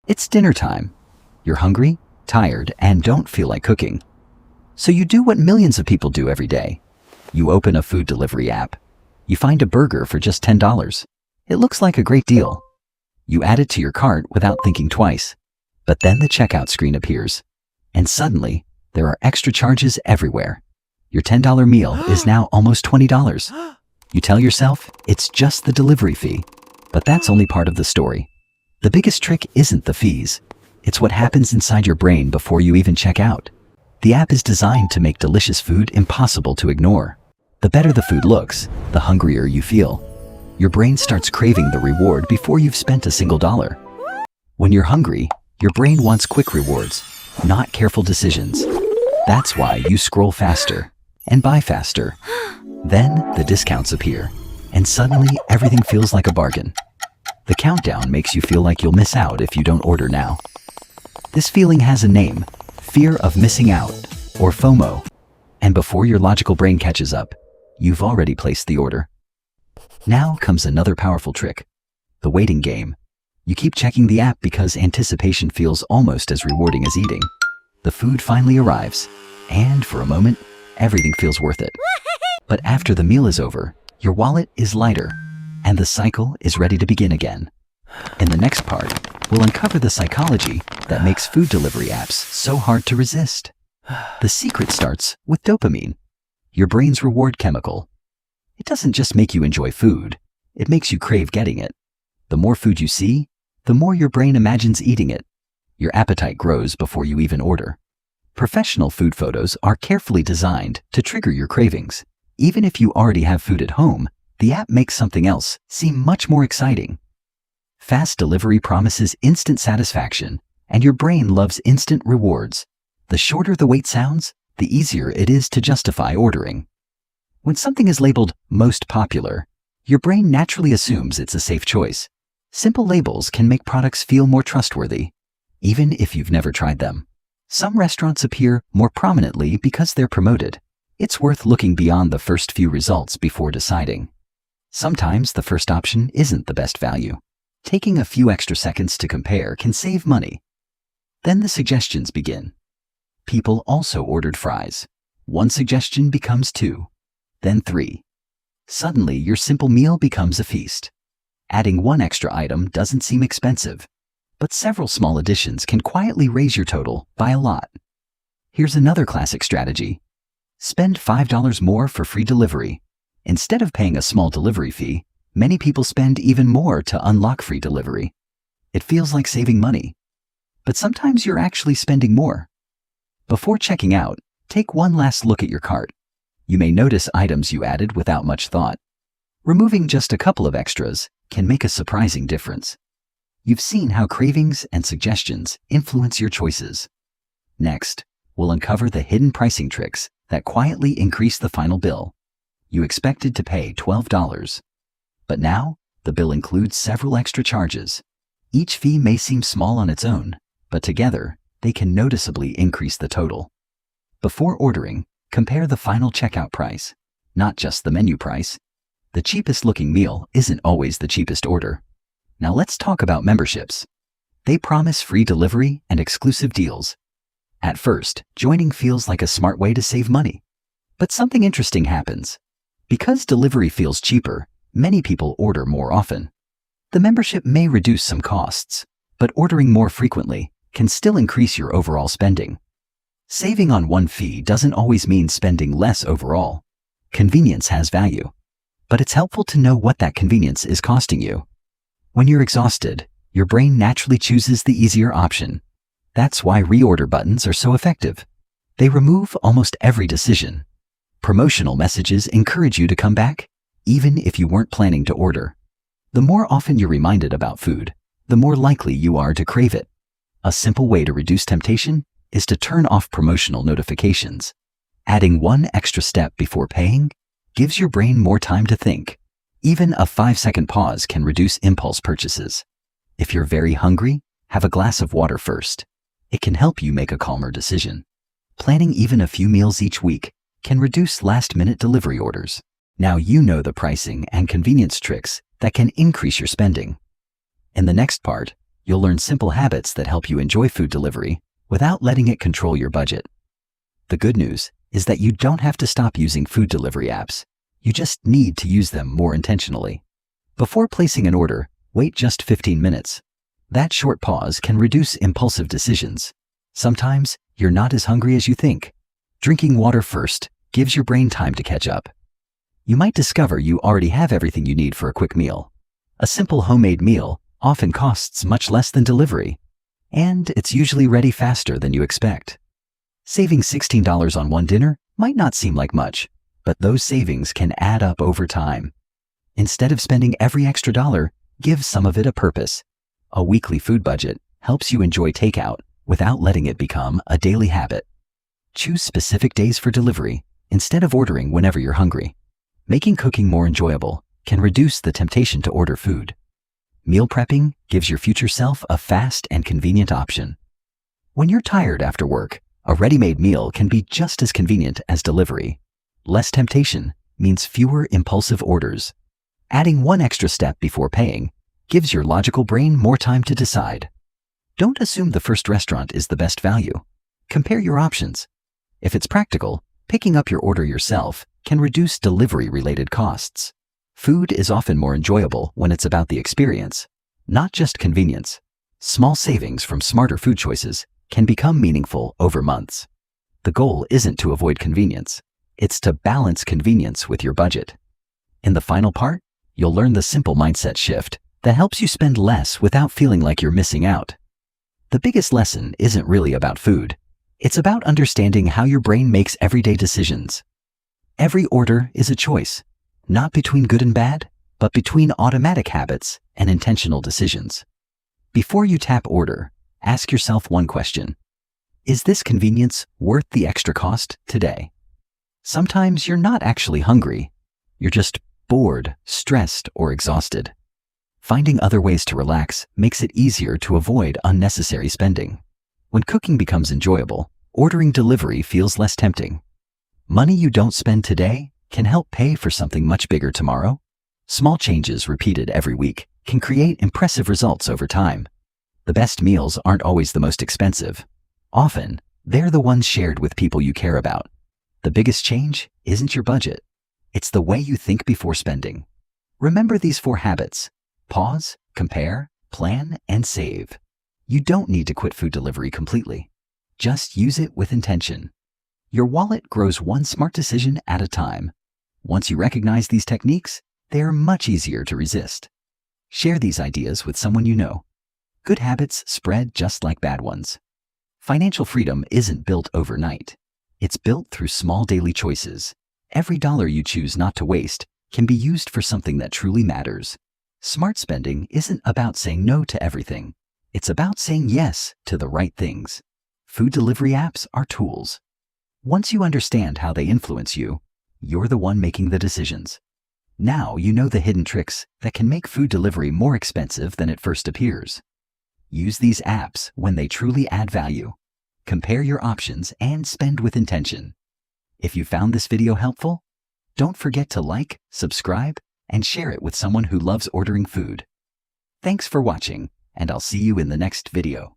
It's dinner time. You're hungry, tired, and don't feel like cooking. So you do what millions of people do every day. You open a food delivery app. You find a burger for just $10. It looks like a great deal. You add it to your cart without thinking twice. But then the checkout screen appears. And suddenly, there are extra charges everywhere. Your $10 meal is now almost $20. You tell yourself it's just the delivery fee. But that's only part of the story. The biggest trick isn't the fees. It's what happens inside your brain before you even check out. The app is designed to make delicious food impossible to ignore. The better the food looks, the hungrier you feel. Your brain starts craving the reward before you've spent a single dollar. When you're hungry, your brain wants quick rewards, not careful decisions. That's why you scroll faster and buy faster. Then the discounts appear, and suddenly everything feels like a bargain. The countdown makes you feel like you'll miss out if you don't order now. This feeling has a name: fear of missing out, or FOMO. And before your logical brain catches up, you've already placed the order. Now comes another powerful trick: the waiting game. You keep checking the app because anticipation feels almost as rewarding as eating. The food finally arrives, and for a moment, everything feels worth it. But after the meal is over, your wallet is lighter, and the cycle is ready to begin again. In the next part, we'll uncover the psychology that makes food delivery apps so hard to resist. The secret starts with dopamine, your brain's reward chemical. It doesn't just make you enjoy food, it makes you crave getting it. The more food you see, the more your brain imagines eating it. Your appetite grows before you even order. Professional food photos are carefully designed to trigger your cravings. Even if you already have food at home, the app makes something else seem much more exciting. Fast delivery promises instant satisfaction, and your brain loves instant rewards. The shorter the wait sounds, the easier it is to justify ordering. When something is labeled most popular, your brain naturally assumes it's a safe choice. Simple labels can make products feel more trustworthy, even if you've never tried them. Some restaurants appear more prominently because they're promoted. It's worth looking beyond the first few results before deciding. Sometimes the first option isn't the best value. Taking a few extra seconds to compare can save money. Then the suggestions begin. People also ordered fries. One suggestion becomes 2, then 3. Suddenly, your simple meal becomes a feast. Adding one extra item doesn't seem expensive, but several small additions can quietly raise your total by a lot. Here's another classic strategy. Spend $5 more for free delivery. Instead of paying a small delivery fee, many people spend even more to unlock free delivery. It feels like saving money, but sometimes you're actually spending more. Before checking out, take one last look at your cart. You may notice items you added without much thought. Removing just a couple of extras can make a surprising difference. You've seen how cravings and suggestions influence your choices. Next, we'll uncover the hidden pricing tricks that quietly increase the final bill. You expected to pay $12, but now the bill includes several extra charges. Each fee may seem small on its own, but together they can noticeably increase the total. Before ordering, compare the final checkout price, not just the menu price. The cheapest looking meal isn't always the cheapest order. Now let's talk about memberships. They promise free delivery and exclusive deals. At first, joining feels like a smart way to save money. But something interesting happens. Because delivery feels cheaper, many people order more often. The membership may reduce some costs, but ordering more frequently can still increase your overall spending. Saving on one fee doesn't always mean spending less overall. Convenience has value, but it's helpful to know what that convenience is costing you. When you're exhausted, your brain naturally chooses the easier option. That's why reorder buttons are so effective. They remove almost every decision. Promotional messages encourage you to come back, even if you weren't planning to order. The more often you're reminded about food, the more likely you are to crave it. A simple way to reduce temptation is to turn off promotional notifications. Adding one extra step before paying gives your brain more time to think. Even a 5-second pause can reduce impulse purchases. If you're very hungry, have a glass of water first. It can help you make a calmer decision. Planning even a few meals each week can reduce last-minute delivery orders. Now you know the pricing and convenience tricks that can increase your spending. In the next part, You'll learn simple habits that help you enjoy food delivery without letting it control your budget. The good news is that you don't have to stop using food delivery apps. You just need to use them more intentionally. Before placing an order, wait just 15 minutes. That short pause can reduce impulsive decisions. Sometimes you're not as hungry as you think. Drinking water first gives your brain time to catch up. You might discover you already have everything you need for a quick meal. A simple homemade meal often costs much less than delivery, and it's usually ready faster than you expect. Saving $16 on one dinner might not seem like much, but those savings can add up over time. Instead of spending every extra dollar, give some of it a purpose. A weekly food budget helps you enjoy takeout without letting it become a daily habit. Choose specific days for delivery instead of ordering whenever you're hungry. Making cooking more enjoyable can reduce the temptation to order food. Meal prepping gives your future self a fast and convenient option. When you're tired after work, a ready-made meal can be just as convenient as delivery. Less temptation means fewer impulsive orders. Adding one extra step before paying gives your logical brain more time to decide. Don't assume the first restaurant is the best value. Compare your options. If it's practical, picking up your order yourself can reduce delivery-related costs. Food is often more enjoyable when it's about the experience, not just convenience. Small savings from smarter food choices can become meaningful over months. The goal isn't to avoid convenience. It's to balance convenience with your budget. In the final part, you'll learn the simple mindset shift that helps you spend less without feeling like you're missing out. The biggest lesson isn't really about food. It's about understanding how your brain makes everyday decisions. Every order is a choice, not between good and bad, but between automatic habits and intentional decisions. Before you tap order, ask yourself one question. Is this convenience worth the extra cost today? Sometimes you're not actually hungry. You're just bored, stressed, or exhausted. Finding other ways to relax makes it easier to avoid unnecessary spending. When cooking becomes enjoyable, ordering delivery feels less tempting. Money you don't spend today can help pay for something much bigger tomorrow. Small changes repeated every week can create impressive results over time. The best meals aren't always the most expensive. Often, they're the ones shared with people you care about. The biggest change isn't your budget. It's the way you think before spending. Remember these 4 habits: pause, compare, plan, and save. You don't need to quit food delivery completely. Just use it with intention. Your wallet grows one smart decision at a time. Once you recognize these techniques, they're much easier to resist. Share these ideas with someone you know. Good habits spread just like bad ones. Financial freedom isn't built overnight. It's built through small daily choices. Every dollar you choose not to waste can be used for something that truly matters. Smart spending isn't about saying no to everything. It's about saying yes to the right things. Food delivery apps are tools. Once you understand how they influence you, you're the one making the decisions. Now you know the hidden tricks that can make food delivery more expensive than it first appears. Use these apps when they truly add value. Compare your options and spend with intention. If you found this video helpful, don't forget to like, subscribe, and share it with someone who loves ordering food. Thanks for watching, and I'll see you in the next video.